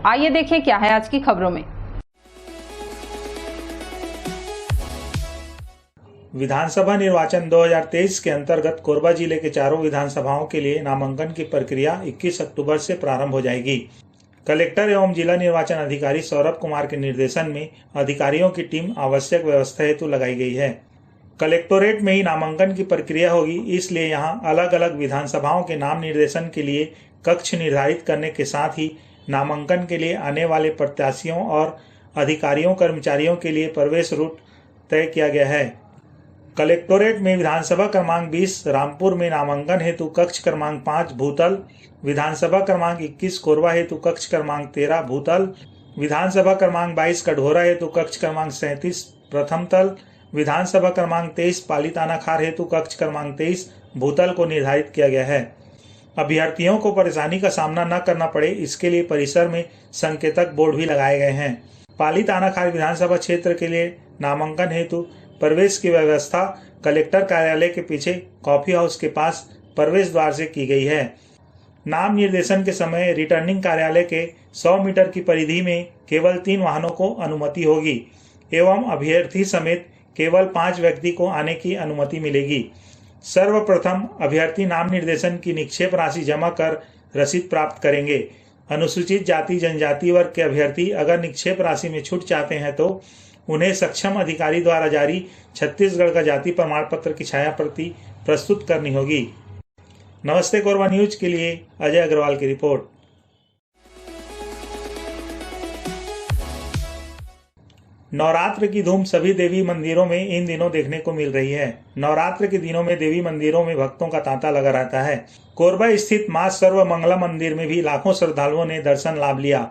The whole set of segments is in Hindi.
आइए देखें क्या है आज की खबरों में। विधानसभा निर्वाचन 2023 के अंतर्गत कोरबा जिले के चारों विधानसभाओं के लिए नामांकन की प्रक्रिया 21 अक्टूबर से प्रारंभ हो जाएगी। कलेक्टर एवं जिला निर्वाचन अधिकारी सौरभ कुमार के निर्देशन में अधिकारियों की टीम आवश्यक व्यवस्था हेतु लगाई गई है। कलेक्टोरेट में ही नामांकन की प्रक्रिया होगी, इसलिए यहां अलग अलग विधानसभाओं के नाम निर्देशन के लिए कक्ष निर्धारित करने के साथ ही नामांकन के लिए आने वाले प्रत्याशियों और अधिकारियों कर्मचारियों के लिए प्रवेश रूट तय किया गया है। कलेक्टोरेट में विधानसभा क्रमांक 20 रामपुर में नामांकन हेतु कक्ष क्रमांक 5 भूतल, विधानसभा क्रमांक 21 कोरबा हेतु कक्ष क्रमांक 13 भूतल, विधानसभा क्रमांक 22 कढोरा हेतु कक्ष क्रमांक 37 प्रथम तल, विधानसभा क्रमांक 23 पालीताना खार हेतु कक्ष क्रमांक 23 भूतल को निर्धारित किया गया है। अभ्यर्थियों को परेशानी का सामना न करना पड़े, इसके लिए परिसर में संकेतक बोर्ड भी लगाए गए हैं। पालीताना खार विधानसभा क्षेत्र के लिए नामांकन हेतु प्रवेश की व्यवस्था कलेक्टर कार्यालय के पीछे कॉफी हाउस के पास प्रवेश द्वार से की गई है। नाम निर्देशन के समय रिटर्निंग कार्यालय के 100 मीटर की परिधि में केवल 3 वाहनों को अनुमति होगी एवं अभ्यर्थी समेत केवल 5 व्यक्ति को आने की अनुमति मिलेगी। सर्वप्रथम अभ्यर्थी नाम निर्देशन की निक्षेप राशि जमा कर रसीद प्राप्त करेंगे। अनुसूचित जाति जनजाति वर्ग के अभ्यर्थी अगर निक्षेप राशि में छूट चाहते हैं तो उन्हें सक्षम अधिकारी द्वारा जारी छत्तीसगढ़ का जाति प्रमाण पत्र की छाया प्रति प्रस्तुत करनी होगी। नमस्ते कोरबा न्यूज के लिए अजय अग्रवाल की रिपोर्ट। नवरात्र की धूम सभी देवी मंदिरों में इन दिनों देखने को मिल रही है। नवरात्र के दिनों में देवी मंदिरों में भक्तों का तांता लगा रहता है। कोरबा स्थित मां सर्वमंगला मंदिर में भी लाखों श्रद्धालुओं ने दर्शन लाभ लिया।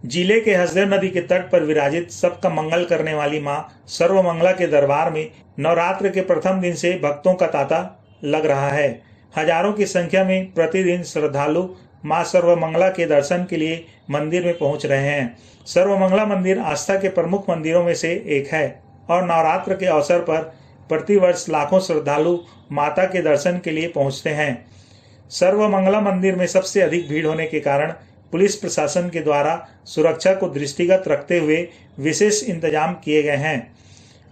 जिले के हसदेव नदी के तट पर विराजित सबका मंगल करने वाली मां सर्वमंगला के दरबार में नवरात्र के प्रथम दिन से भक्तों का तांता लग रहा है। हजारों की संख्या में प्रतिदिन श्रद्धालु मां सर्वमंगला के दर्शन के लिए मंदिर में पहुंच रहे हैं। सर्वमंगला मंदिर आस्था के प्रमुख मंदिरों में से एक है और नवरात्र के अवसर पर प्रतिवर्ष लाखों श्रद्धालु माता के दर्शन के लिए पहुंचते हैं। सर्वमंगला मंदिर में सबसे अधिक भीड़ होने के कारण पुलिस प्रशासन के द्वारा सुरक्षा को दृष्टिगत रखते हुए विशेष इंतजाम किए गए हैं।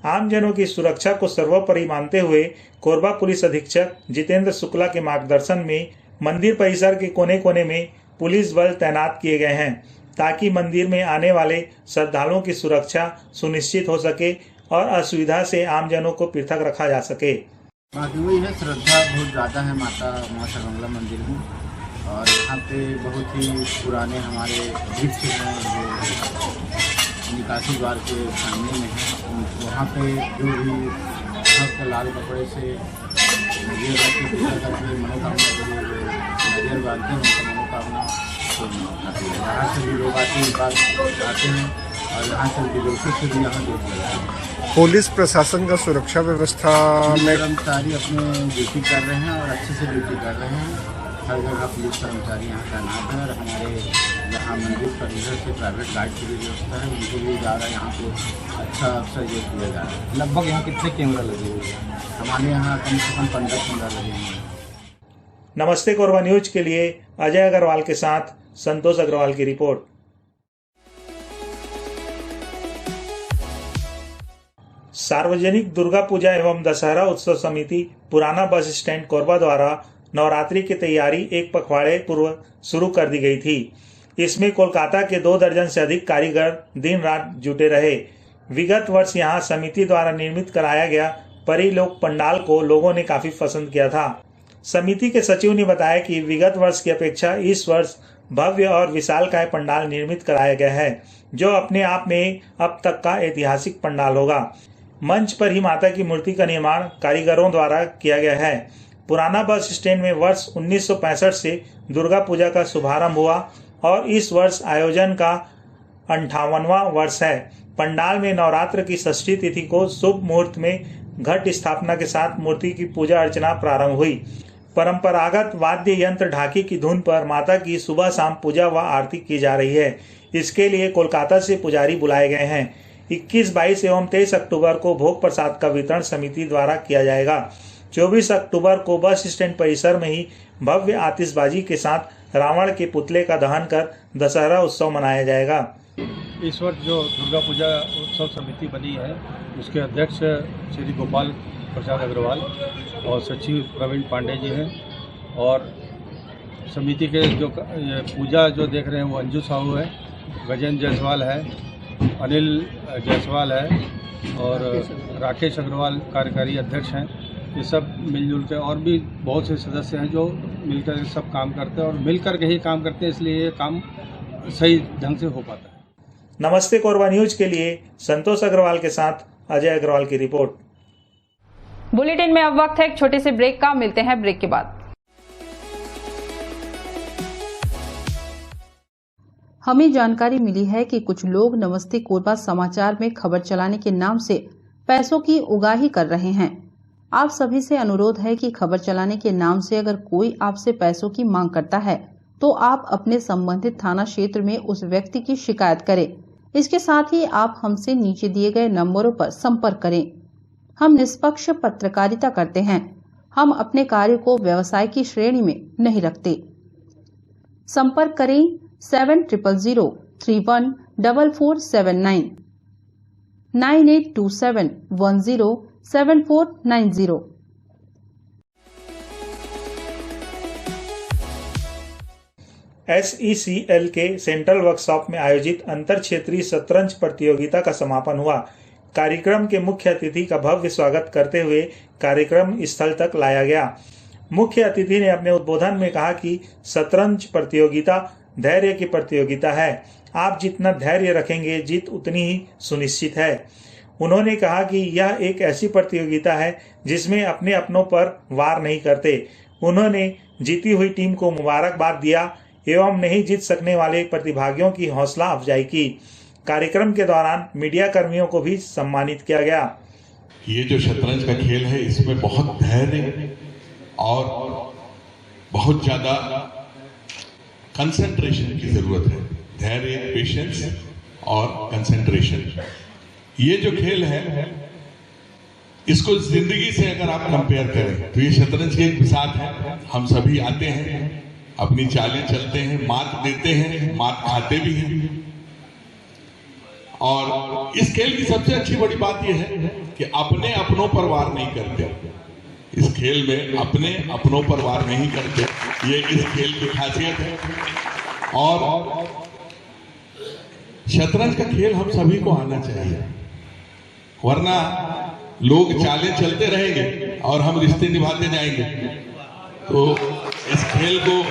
आमजनों की सुरक्षा को सर्वोपरि मानते हुए कोरबा पुलिस अधीक्षक जितेंद्र शुक्ला के मार्गदर्शन में मंदिर परिसर के कोने कोने में पुलिस बल तैनात किए गए हैं ताकि मंदिर में आने वाले श्रद्धालुओं की सुरक्षा सुनिश्चित हो सके और असुविधा से आमजनों को पृथक रखा जा सके। बाकी वही है, श्रद्धा बहुत ज़्यादा है मां सर्वमंगला मंदिर में और यहाँ पे बहुत ही पुराने हमारे वृक्ष हैं जो निकासी द्वार के सामने में है। वहाँ पे जो भी भक्त लाल कपड़े से नजर रख के पूजा करके मनोकामना नजर बांधते हैं, उनका मनोकामना यहाँ से भी लोग आते हैं और यहाँ से विदेशों से भी यहाँ देख रहे हैं। पुलिस प्रशासन का सुरक्षा व्यवस्था में कर्मचारी अपने ड्यूटी कर रहे हैं और अच्छे से ड्यूटी कर रहे हैं। हर जगह पुलिस कर्मचारी यहाँ तैनात है और हमारे यहाँ मंदिर परिसर से प्राइवेट गार्ड की भी व्यवस्था है, उनको भी ज़्यादा यहाँ पे अच्छा सहयोग किया जा रहा है। लगभग यहाँ कितने कैमरा लगे हुए हैं? हमारे यहाँ कम से कम 15 कैमरा लगे हुए हैं। नमस्ते कोरबा न्यूज के लिए अजय अग्रवाल के साथ संतोष अग्रवाल की रिपोर्ट। सार्वजनिक दुर्गा पूजा एवं दशहरा उत्सव समिति पुराना बस स्टैंड कोरबा द्वारा नवरात्रि की तैयारी एक पखवाड़े पूर्व शुरू कर दी गई थी। इसमें कोलकाता के 2 दर्जन से अधिक कारीगर दिन रात जुटे रहे। विगत वर्ष यहां समिति द्वारा निर्मित कराया गया परिलोक पंडाल को लोगों ने काफी पसंद किया था। समिति के सचिव ने बताया कि विगत वर्ष की अपेक्षा इस वर्ष भव्य और विशालकाय पंडाल निर्मित कराया गया है, जो अपने आप में अब तक का ऐतिहासिक पंडाल होगा। मंच पर ही माता की मूर्ति का निर्माण कारीगरों द्वारा किया गया है। पुराना बस स्टैंड में वर्ष 1965 से दुर्गा पूजा का शुभारंभ हुआ और इस वर्ष आयोजन का 58वां वर्ष है। पंडाल में नवरात्र की षष्ठी तिथि को शुभ मुहूर्त में घट स्थापना के साथ मूर्ति की पूजा अर्चना प्रारंभ हुई। परंपरागत वाद्य यंत्र ढाकी की धुन पर माता की सुबह शाम पूजा व आरती की जा रही है। इसके लिए कोलकाता से पुजारी बुलाए गए हैं। 21, 22 एवं 23 अक्टूबर को भोग प्रसाद का वितरण समिति द्वारा किया जाएगा। 24 अक्टूबर को बस स्टैंड परिसर में ही भव्य आतिशबाजी के साथ रावण के पुतले का दहन कर दशहरा उत्सव मनाया जाएगा। इस वर्ष जो दुर्गा पूजा उत्सव समिति बनी है उसके अध्यक्ष श्री गोपाल प्रसाद अग्रवाल और सचिव प्रवीण पांडे जी हैं और समिति के जो पूजा जो देख रहे हैं वो अंजू साहू है, गजेंद्र जायसवाल है, अनिल जायसवाल है और राकेश अग्रवाल कार्यकारी अध्यक्ष हैं। ये सब मिलजुल के और भी बहुत से सदस्य हैं जो मिलकर सब काम करते हैं और मिलकर के ही काम करते हैं, इसलिए ये काम सही ढंग से हो पाता है। नमस्ते कोरबा न्यूज के लिए संतोष अग्रवाल के साथ अजय अग्रवाल की रिपोर्ट। बुलेटिन में अब वक्त है एक छोटे से ब्रेक का। मिलते हैं ब्रेक के बाद। हमें जानकारी मिली है कि कुछ लोग नमस्ते कोरबा समाचार में खबर चलाने के नाम से पैसों की उगाही कर रहे हैं। आप सभी से अनुरोध है कि खबर चलाने के नाम से अगर कोई आपसे पैसों की मांग करता है तो आप अपने संबंधित थाना क्षेत्र में उस व्यक्ति की शिकायत करें। इसके साथ ही आप हमसे नीचे दिए गए नंबरों पर संपर्क करें। हम निष्पक्ष पत्रकारिता करते हैं। हम अपने कार्य को व्यवसाय की श्रेणी में नहीं रखते। संपर्क करें 7000314479 9827107490। SECL के सेंट्रल वर्कशॉप में आयोजित अंतर क्षेत्रीय शतरंज प्रतियोगिता का समापन हुआ। कार्यक्रम के मुख्य अतिथि का भव्य स्वागत करते हुए कार्यक्रम स्थल तक लाया गया। मुख्य अतिथि ने अपने उद्बोधन में कहा कि शतरंज प्रतियोगिता धैर्य की प्रतियोगिता है। आप जितना धैर्य रखेंगे जीत उतनी ही सुनिश्चित है। उन्होंने कहा कि यह एक ऐसी प्रतियोगिता है जिसमें अपने अपनों पर वार नहीं करते। उन्होंने जीती हुई टीम को मुबारकबाद दिया एवं नहीं जीत सकने वाले प्रतिभागियों की हौसला अफजाई की। कार्यक्रम के दौरान मीडिया कर्मियों को भी सम्मानित किया गया। ये जो शतरंज का खेल है इसमें बहुत धैर्य और बहुत ज्यादा कंसंट्रेशन की जरूरत है। धैर्य, पेशेंस और कंसंट्रेशन। ये जो खेल है इसको जिंदगी से अगर आप कंपेयर करें तो ये शतरंज की एक मिसाल है। हम सभी आते हैं, अपनी चालें चलते हैं, मात देते हैं, मात खाते भी हैं। और इस खेल की सबसे अच्छी बड़ी बात यह है कि अपने अपनों पर वार नहीं करते। इस खेल में अपने अपनों पर वार नहीं करते, ये इस खेल की खासियत है। और शतरंज का खेल हम सभी को आना चाहिए, वरना लोग चालें चलते रहेंगे और हम रिश्ते निभाते जाएंगे। तो इस खेल को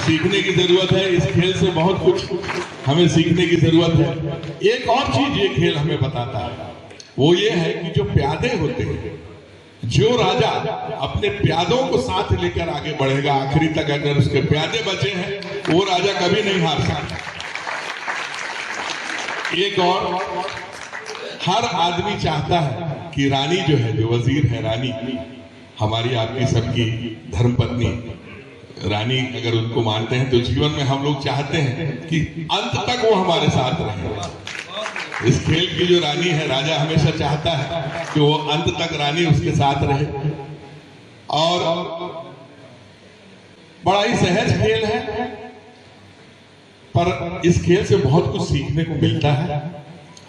सीखने की जरूरत है। इस खेल से बहुत कुछ हमें सीखने की जरूरत है। एक और चीज ये खेल हमें बताता है, वो ये है कि जो प्यादे होते हैं, जो राजा अपने प्यादों को साथ लेकर आगे बढ़ेगा आखिरी तक, अगर उसके प्यादे बचे हैं वो राजा कभी नहीं हार सकता। एक और, हर आदमी चाहता है कि रानी जो है, जो वजीर है, रानी हमारी आपकी सबकी धर्मपत्नी रानी, अगर उनको मानते हैं तो जीवन में हम लोग चाहते हैं कि अंत तक वो हमारे साथ रहे। इस खेल की जो रानी है, राजा हमेशा चाहता है कि वो अंत तक रानी उसके साथ रहे। और बड़ा ही सहज खेल है, पर इस खेल से बहुत कुछ सीखने को मिलता है।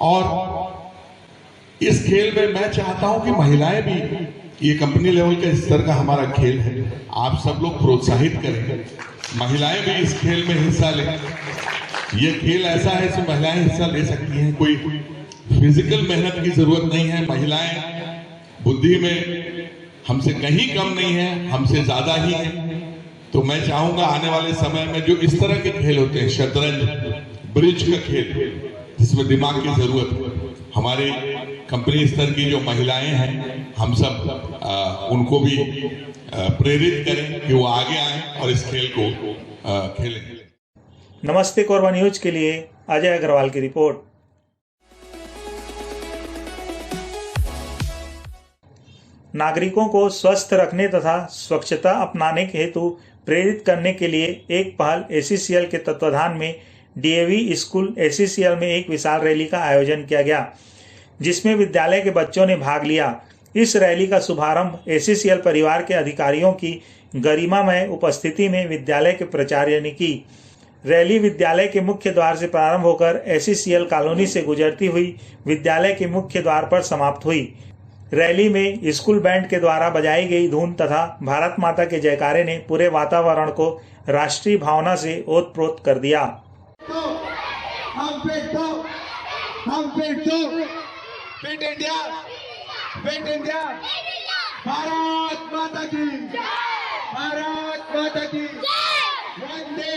और इस खेल में मैं चाहता हूं कि महिलाएं भी, ये कंपनी लेवल के स्तर का हमारा खेल है, आप सब लोग प्रोत्साहित करें, महिलाएं भी इस खेल में हिस्सा लें। ये खेल ऐसा है इसमें महिलाएं हिस्सा ले सकती हैं, कोई फिजिकल मेहनत की जरूरत नहीं है। महिलाएं बुद्धि में हमसे कहीं कम नहीं है, हमसे ज्यादा ही है। तो मैं चाहूंगा आने वाले समय में जो इस तरह के खेल होते हैं, शतरंज, ब्रिज का खेल जिसमें दिमाग की जरूरत है, हमारे कंपनी स्तर की जो महिलाएं हैं, हम सब उनको भी प्रेरित करें कि वो आगे आएं और इस खेल को खेलें। नमस्ते कोरबा न्यूज के लिए अजय अग्रवाल की रिपोर्ट। नागरिकों को स्वस्थ रखने तथा स्वच्छता अपनाने के हेतु प्रेरित करने के लिए एक पहल SECL के तत्वाधान में DAV स्कूल SECL में एक विशाल रैली का आयोजन किया गया, जिसमें विद्यालय के बच्चों ने भाग लिया। इस रैली का शुभारंभ एसीसीएल परिवार के अधिकारियों की गरिमामय उपस्थिति में विद्यालय के प्राचार्य ने की। रैली विद्यालय के मुख्य द्वार से प्रारंभ होकर एसीसीएल कॉलोनी से गुजरती हुई विद्यालय के मुख्य द्वार पर समाप्त हुई। रैली में स्कूल बैंड के द्वारा बजाई गई धुन तथा भारत माता के जयकारे ने पूरे वातावरण को राष्ट्रीय भावना से ओतप्रोत कर दिया। भारत माता की, भारत माता की, वंदे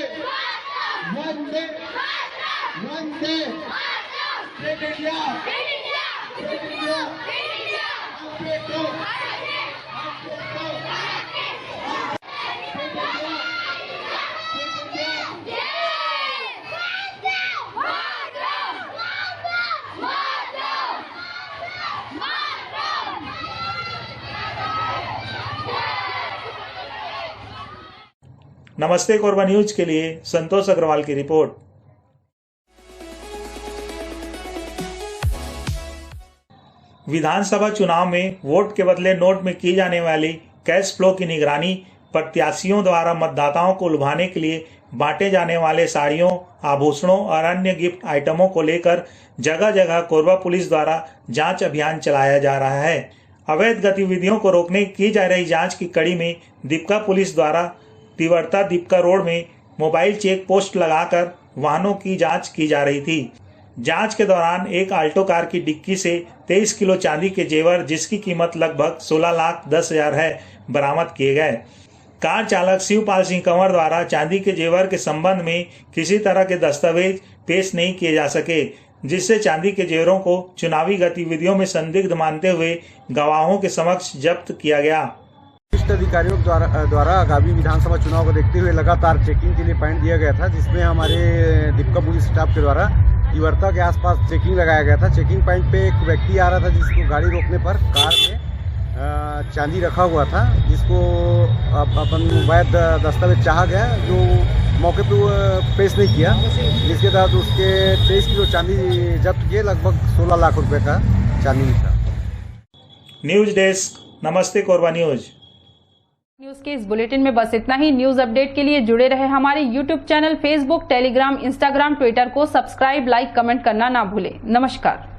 वंदे वंदे, फिट इंडिया, फिट इंडिया, हम फिट हो, नमस्ते कोरबा न्यूज के लिए संतोष अग्रवाल की रिपोर्ट। विधानसभा चुनाव में वोट के बदले नोट में की जाने वाली कैश फ्लो की निगरानी, प्रत्याशियों द्वारा मतदाताओं को लुभाने के लिए बांटे जाने वाले साड़ियों, आभूषणों और अन्य गिफ्ट आइटमों को लेकर जगह जगह कोरबा पुलिस द्वारा जांच अभियान चलाया जा रहा है। अवैध गतिविधियों को रोकने की जा रही जांच की कड़ी में दीपका पुलिस द्वारा तिवर्ता दीपका रोड में मोबाइल चेक पोस्ट लगाकर वाहनों की जांच की जा रही थी। जांच के दौरान एक आल्टो कार की डिक्की से 23 किलो चांदी के जेवर, जिसकी कीमत लगभग 16,10,000 है, बरामद किए गए। कार चालक शिवपाल सिंह कंवर द्वारा चांदी के जेवर के संबंध में किसी तरह के दस्तावेज पेश नहीं किए जा सके, जिससे चांदी के जेवरों को चुनावी गतिविधियों में संदिग्ध मानते हुए गवाहों के समक्ष जब्त किया गया। वरिष्ठ अधिकारियों द्वारा आगामी विधानसभा चुनाव को देखते हुए लगातार चेकिंग के लिए पॉइंट दिया गया था, जिसमें हमारे दीपका पुलिस स्टाफ के द्वारा तिवर्ता के आसपास चेकिंग लगाया गया था। चेकिंग पॉइंट पे एक व्यक्ति आ रहा था, जिसको गाड़ी रोकने पर कार में चांदी रखा हुआ था, जिसको अपन वैध दस्तावेज चाहा गया, जो मौके पे पेश नहीं किया, जिसके तहत उसके 23 किलो चांदी जब्त किए, लगभग 16 लाख रुपए का चांदी था। न्यूज डेस्क, नमस्ते कोरबा न्यूज के इस बुलेटिन में बस इतना ही। न्यूज अपडेट के लिए जुड़े रहे हमारे YouTube channel, Facebook, Telegram, Instagram, Twitter को सब्सक्राइब, लाइक, कमेंट करना ना भूलें। नमस्कार।